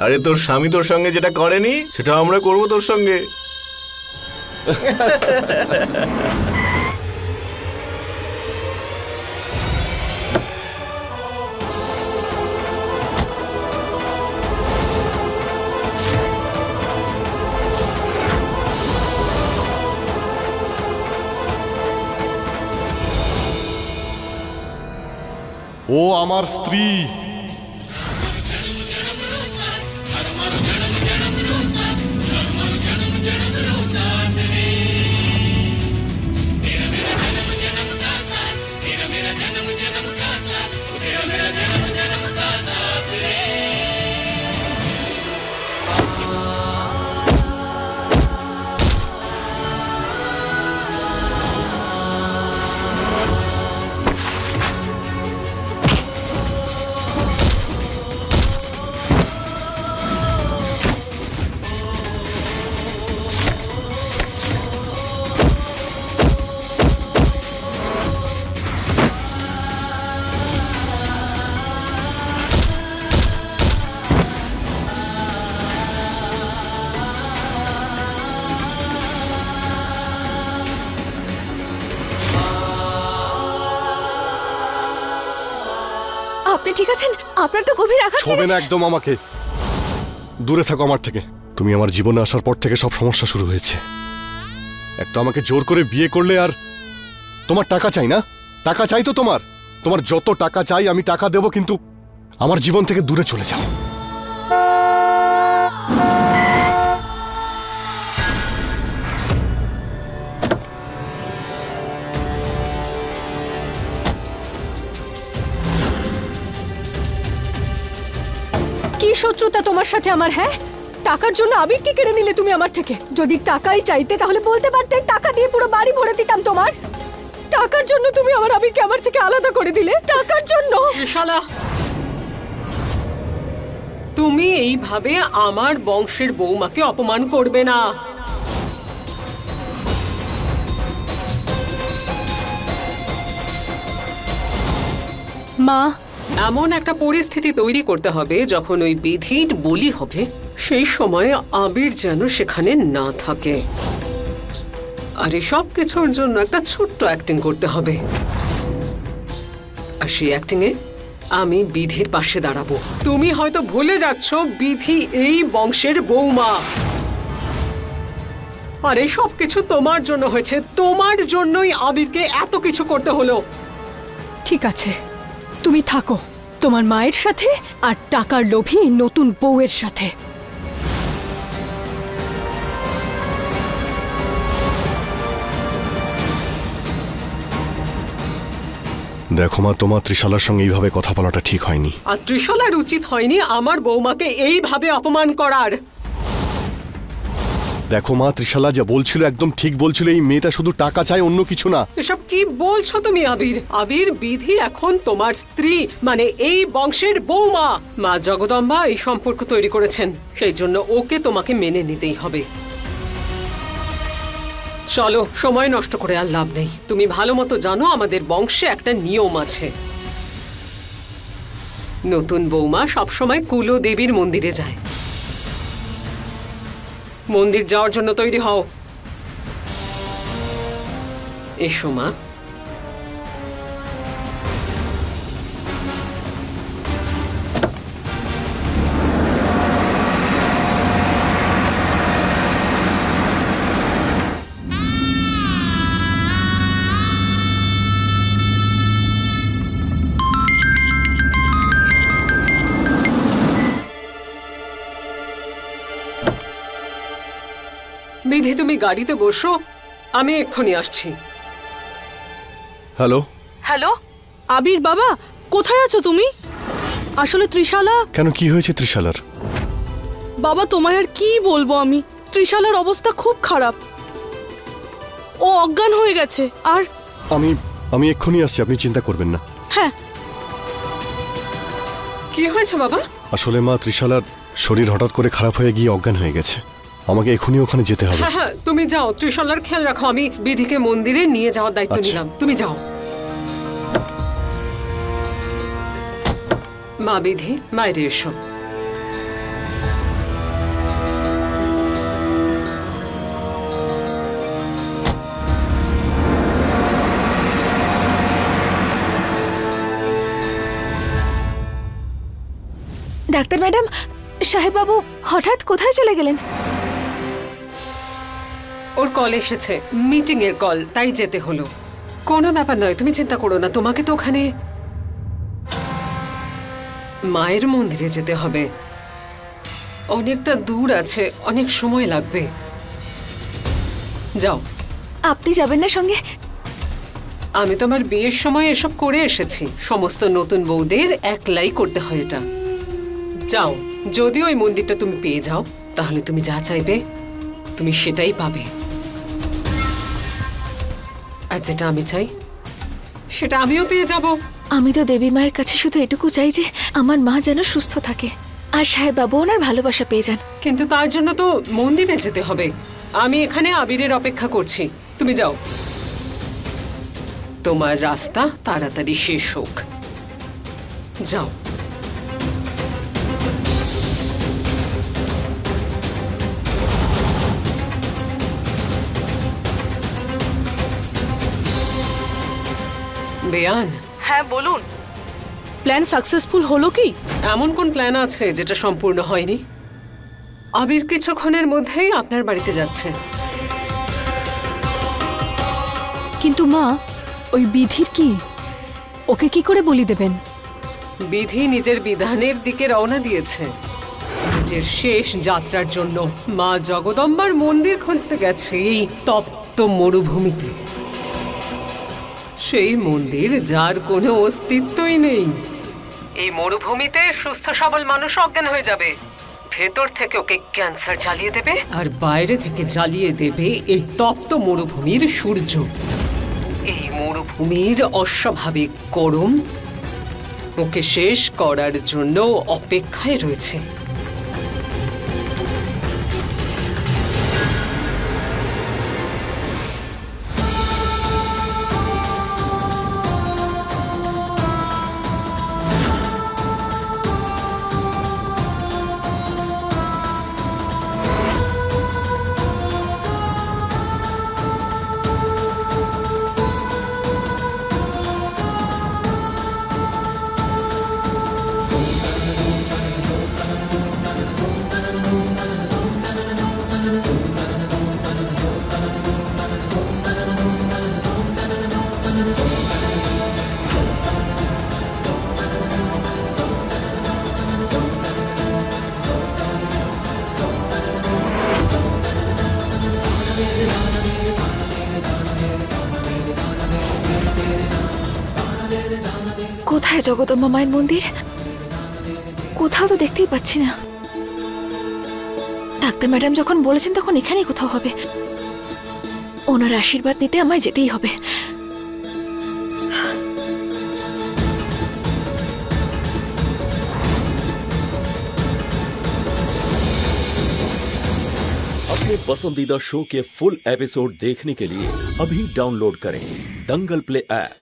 আরে তোর স্বামী তোর সঙ্গে যেটা করেনি সেটা আমরা করব তোর সঙ্গে। ও আমার স্ত্রী, আপনি ঠিক আছেন? আপনার তো গভীর আঘাত ছবে না একদম, আমাকে দূরে থাকো আমার থেকে। তুমি আমার জীবনে আসার পর থেকে সব সমস্যা শুরু হয়েছে। এক তো আমাকে জোর করে বিয়ে করলে, আর তোমার টাকা চাই না? টাকা চাই তো তোমার যত টাকা চাই আমি টাকা দেব, কিন্তু আমার জীবন থেকে দূরে চলে যাও। কি শত্রুতা তোমার সাথে আমার? হ্যাঁ, টাকার জন্য আবিরকে কেড়ে নিলে তুমি আমার থেকে। যদি টাকাই চাইতে তাহলে বলতে পারতে, টাকা দিয়ে পুরো বাড়ি ভরে দিতাম তোমার। টাকার জন্য তুমি আমার আবিরকে আমার থেকে আলাদা করে দিলে, টাকার জন্য। শালা, তুমি এইভাবে আমার বংশের বৌমাকে অপমান করবে না। মা, এমন একটা পরিস্থিতি তৈরি করতে হবে যখন ওই বিধির বলি হবে, সেই সময় আবির যেন সেখানে না থাকে। আর এই সব কিছুর জন্য একটা ছোট্ট অ্যাক্টিং করতে হবে। আর সেই অ্যাক্টিংয়ে আমি বিধির পাশে দাঁড়াবো। তুমি হয়তো ভুলে যাচ্ছ বিধি এই বংশের বৌমা, আর এই সব কিছু তোমার জন্য হয়েছে। তোমার জন্যই আবিরকে এত কিছু করতে হলো। ঠিক আছে, তুমি থাকো তোমার মায়ের সাথে আর টাকার লোভী নতুন বউয়ের সাথে। দেখো মা, তোমার ত্রিশালার সঙ্গে এইভাবে কথা বলাটা ঠিক হয়নি। আর ত্রিশালার উচিত হয়নি আমার বৌমাকে এইভাবে অপমান করার। দেখো মা, ত্রিশালা যা বলছিল একদম ঠিক বলছিল। এই মেয়েটা শুধু টাকা চায়, অন্য কিছু না। এসব কি বলছো তুমি আবির? আবির, বিধি এখন তোমার স্ত্রী, মানে এই বংশের বৌমা। মা জগদম্বা এই সম্পর্ক তৈরি করেছেন, সেই জন্য ওকে তোমাকে মেনে নিতেই হবে। চলো, সময় নষ্ট করে আর লাভ নেই। তুমি ভালো মতো জানো আমাদের বংশে একটা নিয়ম আছে। নতুন বৌমা সবসময় কুলদেবীর মন্দিরে যায়। মন্দির যাওয়ার জন্য তৈরি হও। এসো মা। বিধি, তুমি গাড়িতে বসো, আমি এক্ষুনি আসছি। হ্যালো হ্যালো, আবির বাবা, কোথায় আছো তুমি? আসলে ত্রিশালা। কেন, কি হয়েছে ত্রিশালার? বাবা, তোমায় আর কি বলবো আমি। ত্রিশালার অবস্থা খুব খারাপ, ও অজ্ঞান হয়ে গেছে। আর আমি এক্ষুনি আসছি, আপনি চিন্তা করবেন না। হ্যাঁ। কি হয়েছে বাবা? আসলে মা, ত্রিশালার শরীর হঠাৎ করে খারাপ হয়ে গিয়ে অজ্ঞান হয়ে গেছে। আমাকে এখনই ওখানে যেতে হবে। হ্যাঁ হ্যাঁ, তুমি যাও, ত্রিশালার খেয়াল রাখো। আমি বিধিকে মন্দিরে নিয়ে যাওয়ার দায়িত্ব নিলাম। তুমি যাও। মা বিধি, বাইরে এসো। ডাক্তার ম্যাডাম, সাহেব বাবু হঠাৎ কোথায় চলে গেলেন? ওর কল এসেছে, মিটিং এর কল, তাই যেতে হলো। কোনো ব্যাপার নয়, তুমি চিন্তা করো না। তোমাকে তো ওখানে মায়ের মন্দিরে যেতে হবে, অনেকটা দূর আছে, অনেক সময় লাগবে। যাও। আপনি যাবেন না সঙ্গে? আমি তো আমার বিয়ের সময় এসব করে এসেছি, সমস্ত নতুন বউদের একলাই করতে হয় এটা। যাও, যদি ওই মন্দিরটা তুমি পেয়ে যাও তাহলে তুমি যা চাইবে তুমি সেটাই পাবে। আর যেটা আমি চাই সেটা আমিও পেয়ে যাব। আমি তো দেবী মায়ের কাছে শুধু এটুকু চাই যে আমার মা যেন সুস্থ থাকে আর সাহেব বাবু ওনার ভালোবাসা পেয়ে যান। কিন্তু তার জন্য তো মন্দিরে যেতে হবে। আমি এখানে আবিরের অপেক্ষা করছি, তুমি যাও। তোমার রাস্তা তাড়াতাড়ি শেষ হোক, যাও। বেয়ান। হ্যাঁ বলুন, প্ল্যান সাকসেসফুল হলো কি? এমন কোন প্ল্যান আছে যেটা সম্পূর্ণ হয়নি? আবির কিছুক্ষণের মধ্যেই আপনার বাড়িতে যাচ্ছে। কিন্তু মা, ওই বিধির কি? ওকে কি করে বলি দেবেন? বিধি নিজের বিধানের দিকে রওনা দিয়েছে, নিজের শেষ যাত্রার জন্য। মা জগদম্বার মন্দির খুঁজতে গেছে এই তপ্ত মরুভূমিতে, সেই মন্দির যার কোনো অস্তিত্বই নেই। এই মরুভূমিতে সুস্থ সবল মানুষ অজ্ঞান হয়ে যাবে, ভেতর থেকে ওকে ক্যান্সার জ্বালিয়ে দেবে, আর বাইরে থেকে জ্বালিয়ে দেবে এই তপ্ত মরুভূমির সূর্য। এই মরুভূমির অস্বাভাবিক গরম ওকে শেষ করার জন্য অপেক্ষায় রয়েছে। কোথায় জগদম্বা মায়ের মন্দির? কোথাও তো দেখতেই পাচ্ছি না। ডাক্তার ম্যাডাম যখন বলেছেন তখন এখানেই কোথাও হবে। ওনার আশীর্বাদ নিতে আমায় যেতেই হবে। अपने पसंदीदा शो के फुल एपिसोड देखने के लिए अभी डाउनलोड करें दंगल प्ले ऐप।